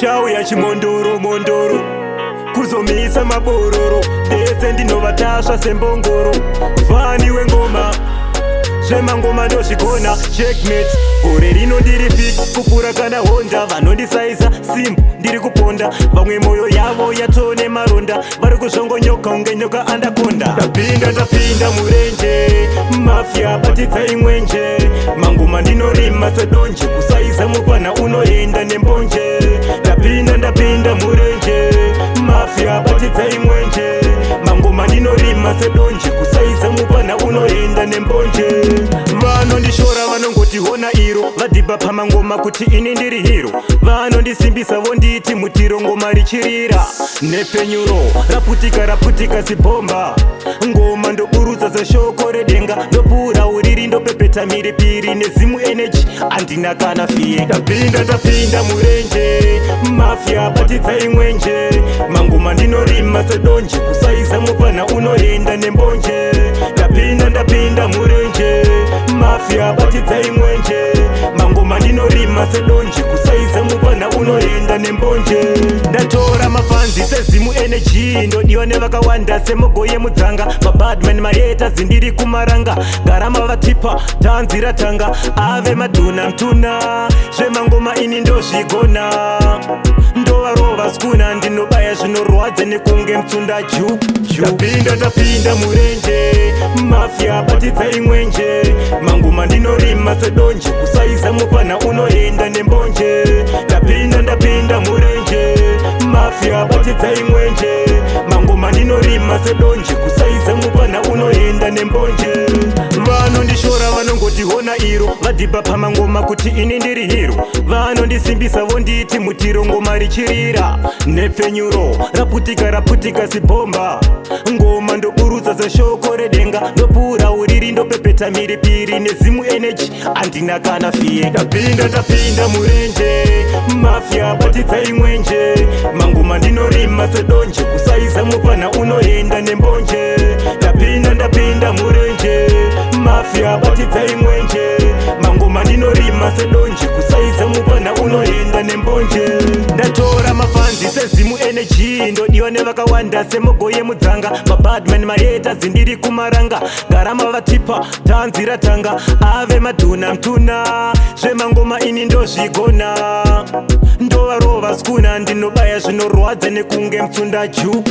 chauya chimondoro mondoro kuzomisa mabororo ndese ndinovatasva sembongoro fani wengoma zvemangoma ndozvikona checkmate gore rino ndiri fit kupfuura kana honda vanondisaisa simbu ndiri kuponda vamwe mwoyo yavo yatone maronda vari kuzvongonyoka unge nyoka andakonda ndapinda murenje mafya batidzai mwenje mangoma ndinorima sedonje kusaisa mupana unoenda nembonje ndapinda murenje mafya batidzai mwenje mangoma ndinorima sedonje kusaisa mupana unoenda nembonje vanondishora vanongotiona iro vadhibha pamangoma kuti ini ndiri hiro vanondisimbisa vonditi mutiro ngoma richirira nepfenyuro raputika sibhomba ngoma ndoburutsa seshoko redenga ndopura uriri ndopepeta miripiri nezimu energy andina kana fiye ndapinda murenje mafya batidzai mwenje mangoma ndinorima sedonje kusaisa mupana unoenda nembonje ndapinda murenje mafya batidzai mwenje mangoma ndinorima sedonje kusaisa mupana unoenda nembonje ndatora mafanzi sezimu energy ndodiwa nevakawanda semogoye mudzanga mabadman maheta zindiri kumaranga garama vatipa tanzira tanga ave madhuna mtuna zvemangoma ini ndozvigona ndovarova skuna ndinobaya zvinorwadza nekunge mtsunda ju ndapinda murenje mafya batidzai mwenje mangoma ndinorima sedonje kusaisa mupana unoenda nembonje ndapinda murenje mafya batidzai mwenje mangoma ndinorima sedonje kusaisa mupana unoenda nembonje vanondishora vanongotiona iro vadhibha pamangoma kuti ini ndiri hiro vanondisimbisa vonditi mutiro ngoma richirira nepfenyuro raputika sibhomba ngoma ndoburutsa seshoko redenga ndopura uriri ndopepeta miripiri nezimu energy andina kana fiye ndapinda murenje mafya batidzai mwenje mangoma ndinorima sedonje kusaisa mupana unoenda nembonje ndapinda murenje mafya batidzai mwenje mangoma ndinorima sedonje kusaisa mupana unoenda nembonje ndatora mafanzi sezimu energy ndodiwa nevakawanda semogoye mudzanga mabadman maheta zindiri kumaranga garama vatipa tanzira tanga ave madhuna mtuna zvemangoma ini ndozvigona ndovarova skuna ndinobaya zvinorwadza nekunge mtsunda ju